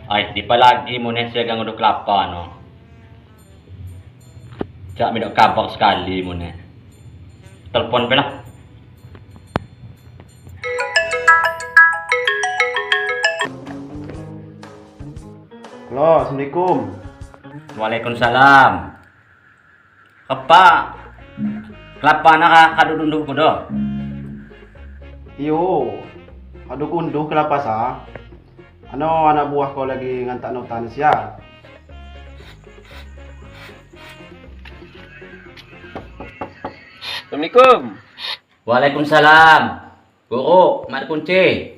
Ay, di palagi mo na siya gang udo klapa, no? Cak mi dok kabak sekali mo na. Telepon pa na. Halo, Assalamualaikum. Waalaikumsalam. Apa? Kelapa na ka kadudundog ko do. Iyo, aduk unduh kelapa sa. Ano anak buah ko lagi ngantak nautan siya. Assalamualaikum. Waalaikumsalam. Guru, mat kunci.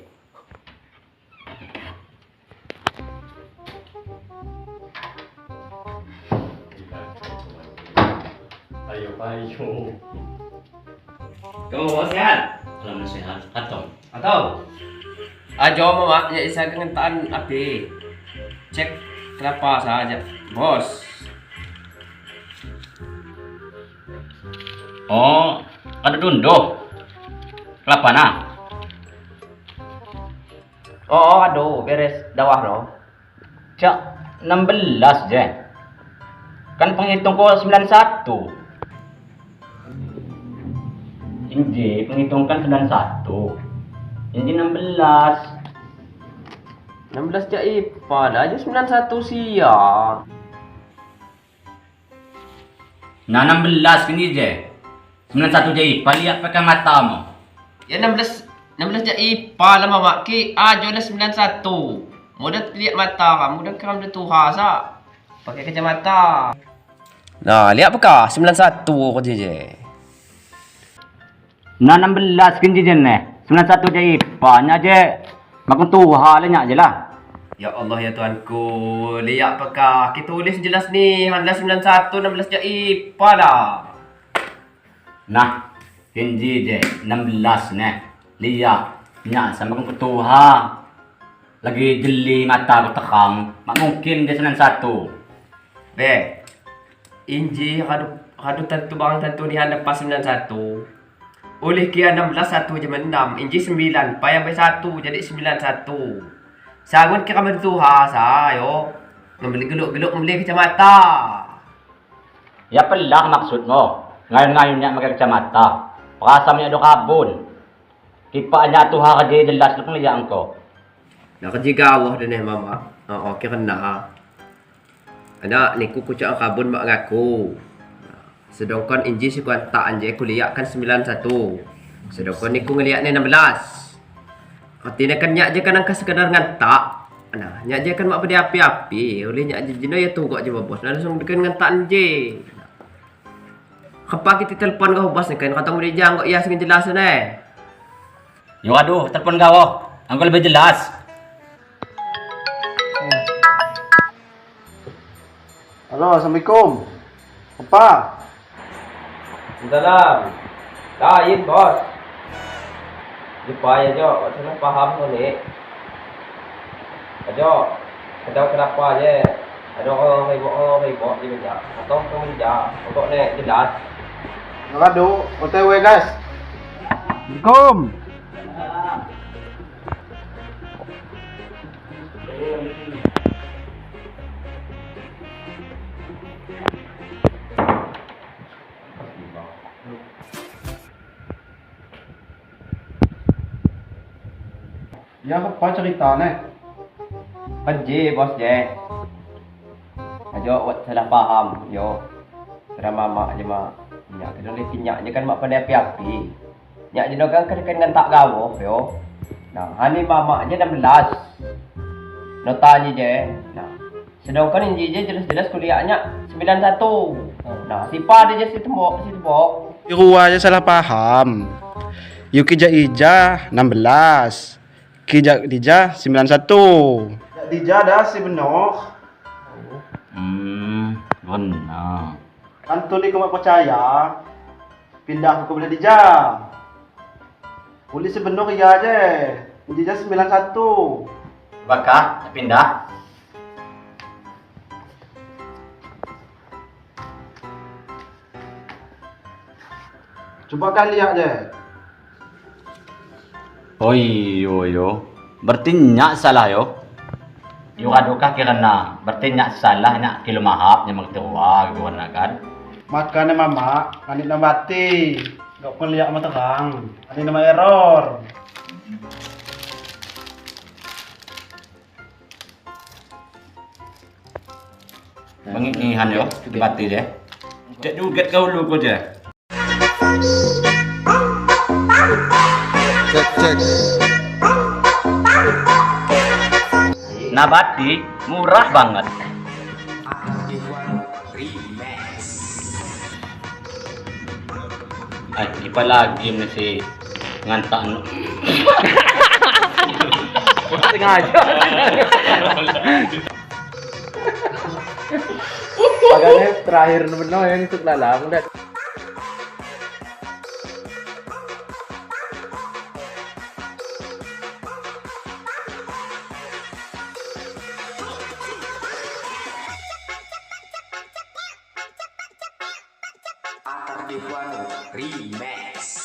Ayo, ayo. Kamu mau sehat? Alhamdulillah sehat. Atau? Ajo mama, ya isa kengentaan api. Cek kenapa saja, bos. Oh, kadudundog. Kelapa na. Oh, aduh, beres dawah no. Cak, 16 je. Kan penghitung ko 91. Hindi, penghitung kan 91. Hindi 16. 16 ja IPA, dah aja 91 sia. Na 16 kini je. 91 je. Palihat pakai mata mo. Ya 16 ja IPA lah mama ki. Ajo dah 91. Mudah lihat mata kamu, mudah kamu dah tuha sa. Pakai kacamata. Nah, lihat apa 91 ko je. Na 16 kini je ne. 91 je. Ipanya je. Makun tuha lah je lah. Ya Allah ya Tuhanku, lihat apakah kita tulis jelas ni, handla 91, 16 je IPA lah. Nah, kini je. 16 ne. Lihat. Nya sama kung tuha. Lagi jeli mata ko tekang. Mak mungkin dia 91. Be, inji kadu tentu bang tentu ni handla pas 91. Oleh kia 16 1 je 6, inji 9, payah be 1 jadi 91. Sangun kira mentuha sa, yo. Membeli geluk-geluk membeli kacamata. Ya pelang maksud mo. Ngayon-ngayon niya magkakacamata. Pakasam niya do kabon. Kipa niya tuha ka di jelas lukang liyang ko. Nakajigawah din eh mama. Oo, kira na. Anak, ni kukuca ang kabon mak ngaku. Sedangkan inji si kuanta anje kuliah kan 91. Sedangkan ni ku ngeliat ni 16. Artinya kan nyak je kan angka sekadar ngantak. Nah, nyak je kan mak pada api-api. Oleh nyak je jino ya tunggu aja bos. Nah, langsung dekan ngantak je. Kapa kita telepon kau bos ni kan kata mau dijang kok ya sing jelas ni. Yo aduh, telepon gawo. Angko lebih jelas. Halo, Assalamualaikum. Apa? Dalam. Lain bos. Jumpa aja, saya paham tu ni. Aja, kadang kenapa je? Ada orang heboh je beja. Atau kamu beja, untuk ni jelas. Ngadu, OTW guys. Assalamualaikum. Ya apa cerita ni? Panji bos je. Aja wat salah paham yo. Serah mama aja mak. Nyak kena le kinyak je kan mak pandai api-api. Nyak je kan kan ngantak gawo yo. Nah, hani mama je 16. Notanya je. Nah, sedangkan inji je jelas-jelas kuliahnya 91. Nah, si pa dia je si tembok. Iru aja salah paham. Yuki Ija 16. Kijak Dija 91. Dija dah si benar. Benar. Antoni kau tak percaya. Pindah ke belah Dija. Boleh si benar iya je. Dija 91. Bakah pindah. Coba kan lihat je. Oh iyo yo. Berarti nyak salah yo. Yung aduka kira na, berarti nya salah nya kilumahap nya magtuwa gawon na kan. Maka na mama, kanit na bati. Gak pun lihat matang. Kanit na error. Mengingihan yo, dibati deh. Cek duget kau lu ko je. Cek. Nabati murah banget. Ay, di pala game na si ngantaan. Sengaja. Pagane terakhir naman no, yan itu lalang. Remix.